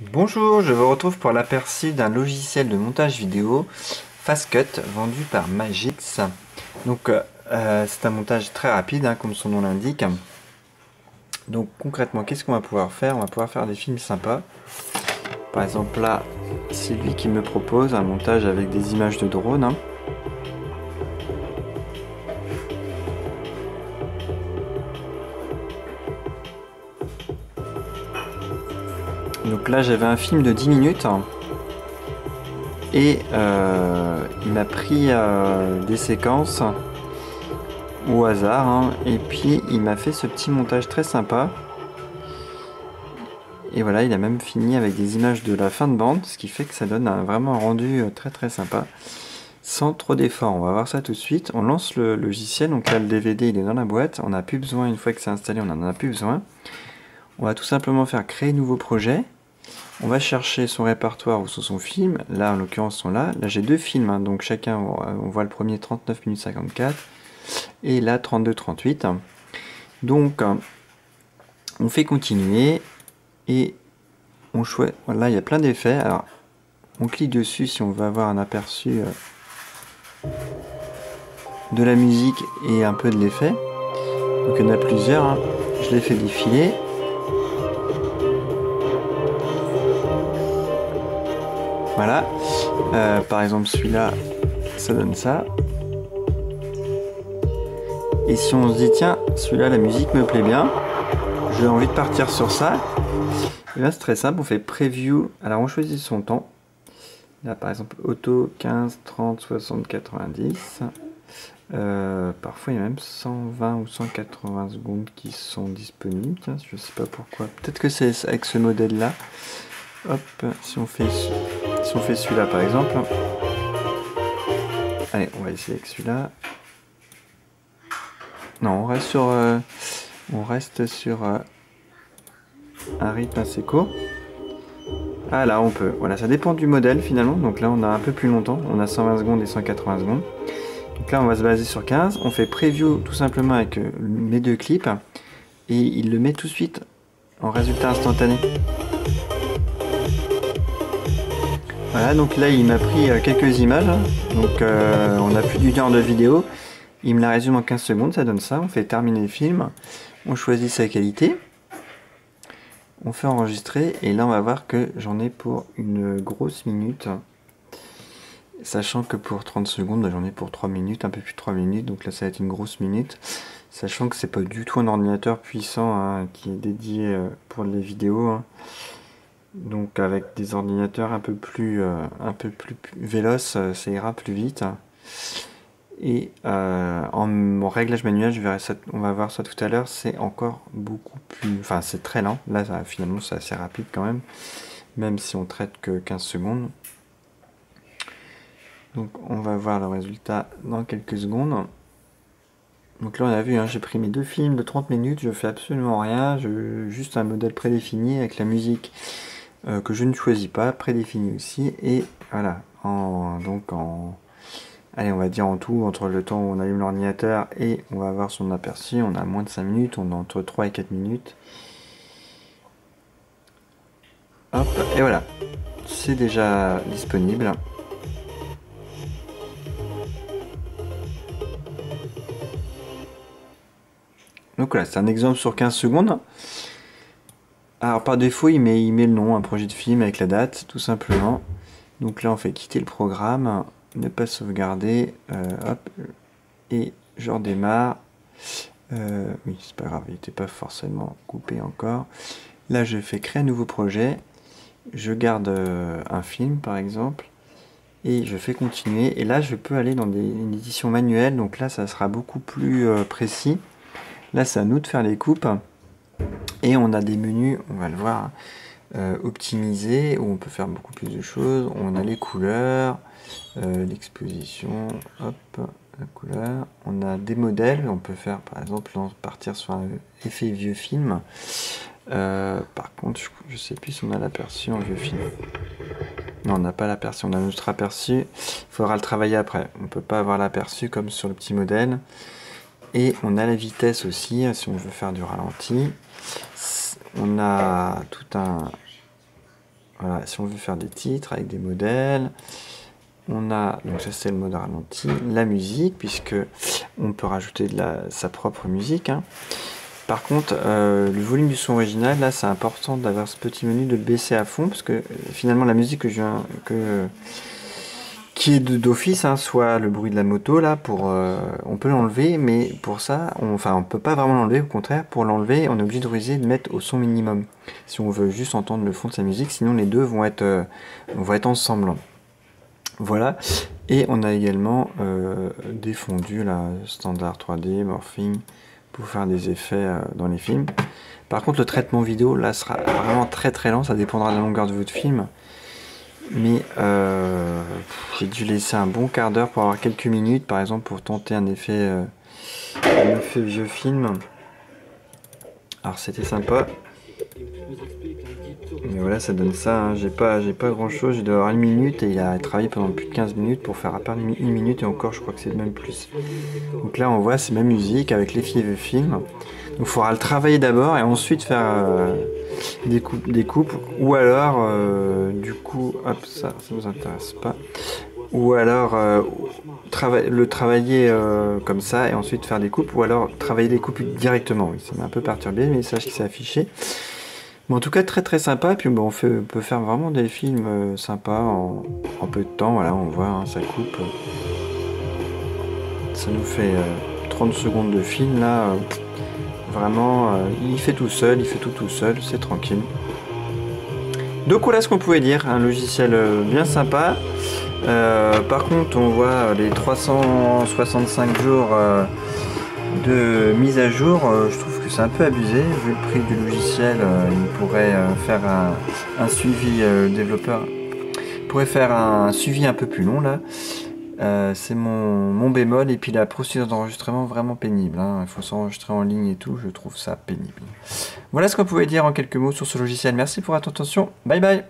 Bonjour, je vous retrouve pour l'aperçu d'un logiciel de montage vidéo FastCut vendu par Magix. Donc c'est un montage très rapide, comme son nom l'indique. Donc concrètement, qu'est-ce qu'on va pouvoir faire? On va pouvoir faire des films sympas. Par exemple là, c'est lui qui me propose un montage avec des images de drone. Donc là j'avais un film de 10 minutes. Et il m'a pris des séquences au hasard, et puis il m'a fait ce petit montage très sympa. Et voilà, il a même fini avec des images de la fin de bande, ce qui fait que ça donne vraiment un rendu très très sympa, sans trop d'efforts. On va voir ça tout de suite. On lance le logiciel, donc là le DVD il est dans la boîte, on n'a plus besoin, une fois que c'est installé, on n'en a plus besoin. On va tout simplement faire créer nouveau projet. On va chercher son répertoire ou son film, là en l'occurrence sont là. Là j'ai deux films, donc chacun, on voit le premier 39 minutes 54 et là 32-38. Donc on fait continuer et on choisit. Voilà, il y a plein d'effets. Alors on clique dessus si on veut avoir un aperçu de la musique et un peu de l'effet. Donc il y en a plusieurs, je les fais défiler. Voilà, par exemple celui-là, ça donne ça. Et si on se dit tiens, celui-là la musique me plaît bien, j'ai envie de partir sur ça, et là c'est très simple, on fait preview, alors on choisit son temps. Là par exemple auto 15, 30, 60, 90. Parfois il y a même 120 ou 180 secondes qui sont disponibles. Tiens, je sais pas pourquoi. Peut-être que c'est avec ce modèle là. Hop, si on fait celui-là par exemple. Allez, on va essayer avec celui-là. Non, on reste sur un rythme assez court. Ah là on peut. Voilà, ça dépend du modèle finalement. Donc là on a un peu plus longtemps. On a 120 secondes et 180 secondes. Donc là on va se baser sur 15, on fait preview tout simplement avec mes deux clips et il le met tout de suite en résultat instantané. Voilà, donc là il m'a pris quelques images, donc on a plus d'une heure de vidéo, il me la résume en 15 secondes, ça donne ça, on fait terminer le film, on choisit sa qualité, on fait enregistrer et là on va voir que j'en ai pour une grosse minute. Sachant que pour 30 secondes, j'en ai pour 3 minutes, un peu plus de 3 minutes, donc là ça va être une grosse minute. Sachant que c'est pas du tout un ordinateur puissant qui est dédié pour les vidéos. Donc avec des ordinateurs un peu plus véloces, ça ira plus vite. Et en réglage manuel, on va voir ça tout à l'heure, c'est encore beaucoup plus... Enfin c'est très lent, là finalement c'est assez rapide quand même si on traite que 15 secondes. Donc on va voir le résultat dans quelques secondes. Donc là on a vu, j'ai pris mes deux films de 30 minutes, je fais absolument rien, juste un modèle prédéfini avec la musique que je ne choisis pas, prédéfinie aussi, et voilà, allez on va dire en tout, entre le temps où on allume l'ordinateur et on va avoir son aperçu, on a moins de 5 minutes, on a entre 3 et 4 minutes. Hop, et voilà, c'est déjà disponible. Donc voilà, c'est un exemple sur 15 secondes. Alors par défaut, il met le nom, un projet de film avec la date, tout simplement. Donc là, on fait quitter le programme, ne pas sauvegarder, hop, et je redémarre. Oui, c'est pas grave, il n'était pas forcément coupé encore. Là, je fais créer un nouveau projet. Je garde un film, par exemple, et je fais continuer. Et là, je peux aller dans une édition manuelle, donc là, ça sera beaucoup plus précis. Là, c'est à nous de faire les coupes. Et on a des menus, on va le voir, optimisés, où on peut faire beaucoup plus de choses. On a les couleurs, l'exposition, hop, la couleur. On a des modèles, on peut faire par exemple partir sur un effet vieux film. Par contre, je sais plus si on a l'aperçu en vieux film. Non, on n'a pas l'aperçu, on a notre aperçu. Il faudra le travailler après. On ne peut pas avoir l'aperçu comme sur le petit modèle. Et on a la vitesse aussi, si on veut faire du ralenti. On a tout Voilà, si on veut faire des titres avec des modèles, on a, donc ça c'est le mode ralenti, la musique, puisque on peut rajouter sa propre musique, hein. Par contre, le volume du son original, là c'est important d'avoir ce petit menu de le baisser à fond, parce que finalement la musique qui est d'office, hein, soit le bruit de la moto, là, on peut l'enlever, mais pour ça, on peut pas vraiment l'enlever, au contraire, pour l'enlever, on est obligé de mettre au son minimum, si on veut juste entendre le fond de sa musique, sinon les deux vont être ensemble. Voilà, et on a également des fondus, là, standard 3D, morphing, pour faire des effets dans les films. Par contre, le traitement vidéo, là, sera vraiment très très lent, ça dépendra de la longueur de votre film. Mais j'ai dû laisser un bon quart d'heure pour avoir quelques minutes, par exemple, pour tenter un effet vieux film. Alors c'était sympa. Mais voilà, ça donne ça, hein. J'ai pas grand chose, j'ai dû avoir 1 minute et il a travaillé pendant plus de 15 minutes pour faire à peine 1 minute et encore je crois que c'est même plus. Donc là on voit c'est ma musique avec l'effet film. Donc il faudra le travailler d'abord et ensuite faire des coupes ou alors du coup, hop ça vous intéresse pas. Ou alors le travailler comme ça et ensuite faire des coupes ou alors travailler les coupes directement. Oui, ça m'a un peu perturbé le message qui s'est affiché. Mais en tout cas très très sympa, et puis on peut faire vraiment des films sympas en peu de temps, voilà on voit, hein, ça coupe. Ça nous fait 30 secondes de film là, vraiment il fait tout seul, il fait tout seul, c'est tranquille. Donc voilà ce qu'on pouvait dire, un logiciel bien sympa. Par contre on voit les 365 jours de mise à jour, je trouve que c'est un peu abusé vu le prix du logiciel. Il pourrait faire un suivi développeur pourrait faire un suivi un peu plus long là. C'est mon bémol, et puis la procédure d'enregistrement vraiment pénible, hein. Il faut s'enregistrer en ligne et tout, je trouve ça pénible. Voilà ce qu'on pouvait dire en quelques mots sur ce logiciel. Merci pour votre attention, bye bye.